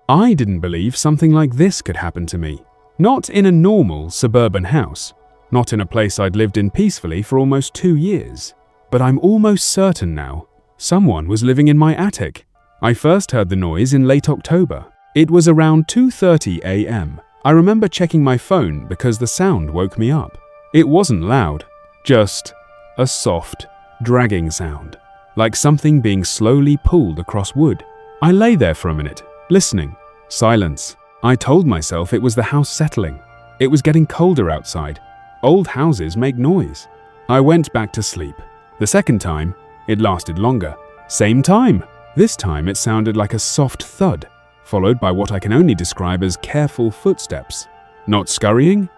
I didn't believe something like this could happen to me. Not in a normal suburban house, not in a place I'd lived in peacefully for almost 2 years. But I'm almost certain now, someone was living in my attic. I first heard the noise in late October. It was around 2:30 a.m. I remember checking my phone because the sound woke me up. It wasn't loud, just a soft, dragging sound, like something being slowly pulled across wood. I lay there for a minute, listening. Silence. I told myself it was the house settling. It was getting colder outside. Old houses make noise. I went back to sleep. The second time, it lasted longer. Same time. This time it sounded like a soft thud, followed by what I can only describe as careful footsteps. Not scurrying,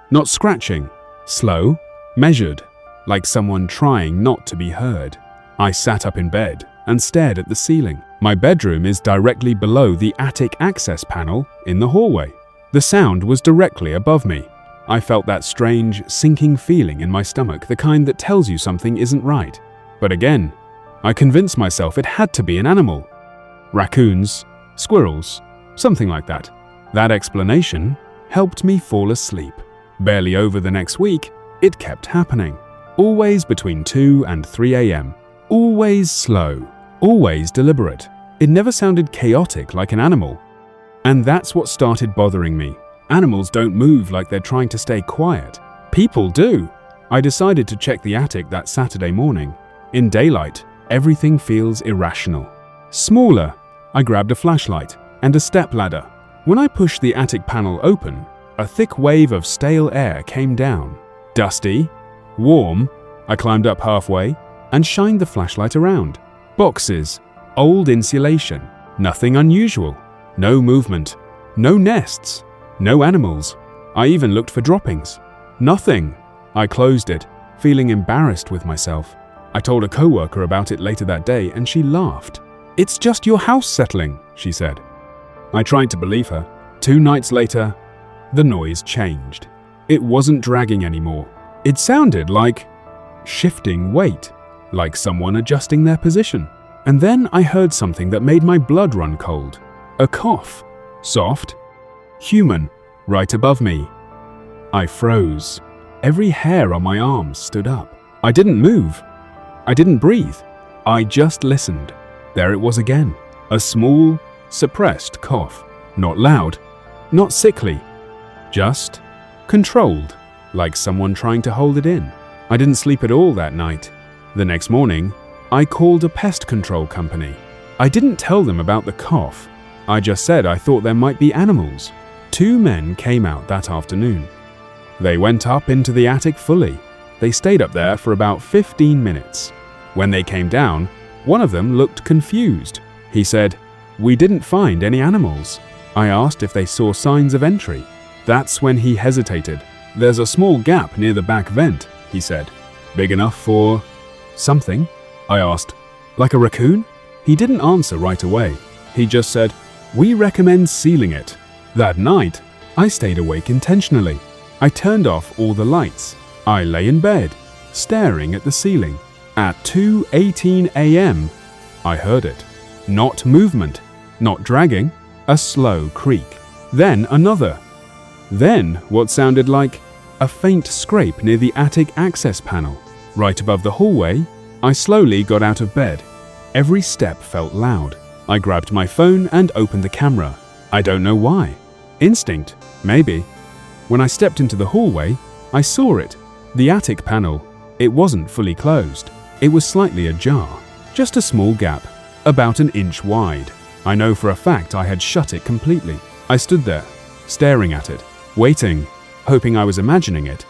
not scratching. Slow, measured, like someone trying not to be heard. I sat up in bed and stared at the ceiling. My bedroom is directly below the attic access panel in the hallway. The sound was directly above me. I felt that strange, sinking feeling in my stomach, the kind that tells you something isn't right. But again, I convinced myself it had to be an animal. Raccoons, squirrels, something like that. That explanation helped me fall asleep. Barely over the next week, it kept happening. Always between 2 and 3 a.m. Always slow, always deliberate. It never sounded chaotic like an animal. And that's what started bothering me. Animals don't move like they're trying to stay quiet. People do. I decided to check the attic that Saturday morning. In daylight, everything feels irrational. Smaller. I grabbed a flashlight and a stepladder. When I pushed the attic panel open, a thick wave of stale air came down. Dusty, warm. I climbed up halfway and shined the flashlight around. Boxes, old insulation, nothing unusual. No movement, no nests, no animals. I even looked for droppings. Nothing. I closed it, feeling embarrassed with myself. I told a coworker about it later that day and she laughed. "It's just your house settling," she said. I tried to believe her. 2 nights later, the noise changed. It wasn't dragging anymore. It sounded like shifting weight, like someone adjusting their position. And then I heard something that made my blood run cold. A cough. Soft, human, right above me. I froze. Every hair on my arms stood up. I didn't move. I didn't breathe. I just listened. There it was again. A small, suppressed cough. Not loud, not sickly. Just controlled, like someone trying to hold it in. I didn't sleep at all that night. The next morning, I called a pest control company. I didn't tell them about the cough. I just said I thought there might be animals. 2 men came out that afternoon. They went up into the attic fully. They stayed up there for about 15 minutes. When they came down, one of them looked confused. He said, "We didn't find any animals." I asked if they saw signs of entry. That's when he hesitated. "There's a small gap near the back vent," he said. "Big enough for something?" I asked. "Like a raccoon?" He didn't answer right away. He just said, "We recommend sealing it." That night, I stayed awake intentionally. I turned off all the lights. I lay in bed, staring at the ceiling. At 2:18 a.m., I heard it. Not movement, not dragging, a slow creak. Then another. Then what sounded like a faint scrape near the attic access panel. Right above the hallway, I slowly got out of bed. Every step felt loud. I grabbed my phone and opened the camera. I don't know why. Instinct, maybe. When I stepped into the hallway, I saw it. The attic panel. It wasn't fully closed. It was slightly ajar. Just a small gap, about an inch wide. I know for a fact I had shut it completely. I stood there, staring at it, waiting, hoping I was imagining it.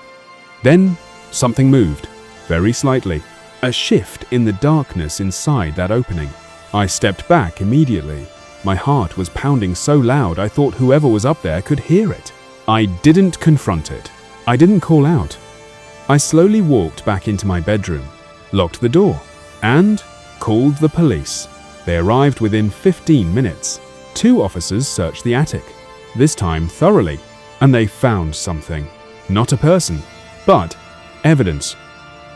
Then something moved, very slightly. A shift in the darkness inside that opening. I stepped back immediately. My heart was pounding so loud I thought whoever was up there could hear it. I didn't confront it. I didn't call out. I slowly walked back into my bedroom, locked the door, and called the police. They arrived within 15 minutes. 2 officers searched the attic, this time thoroughly, and they found something. Not a person, but evidence.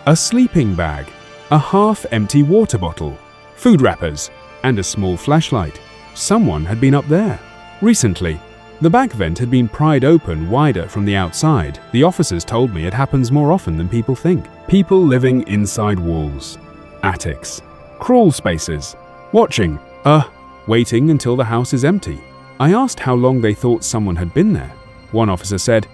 A sleeping bag, a half-empty water bottle, food wrappers, and a small flashlight. Someone had been up there. Recently, the back vent had been pried open wider from the outside. The officers told me it happens more often than people think. People living inside walls, attics, crawl spaces, waiting until the house is empty. I asked how long they thought someone had been there. One officer said,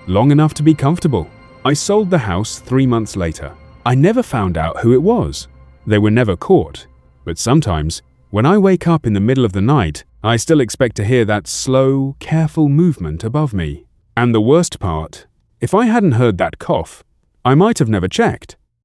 "Long enough to be comfortable." I sold the house 3 months later. I never found out who it was. They were never caught. But sometimes, when I wake up in the middle of the night, I still expect to hear that slow, careful movement above me. And the worst part, if I hadn't heard that cough, I might have never checked.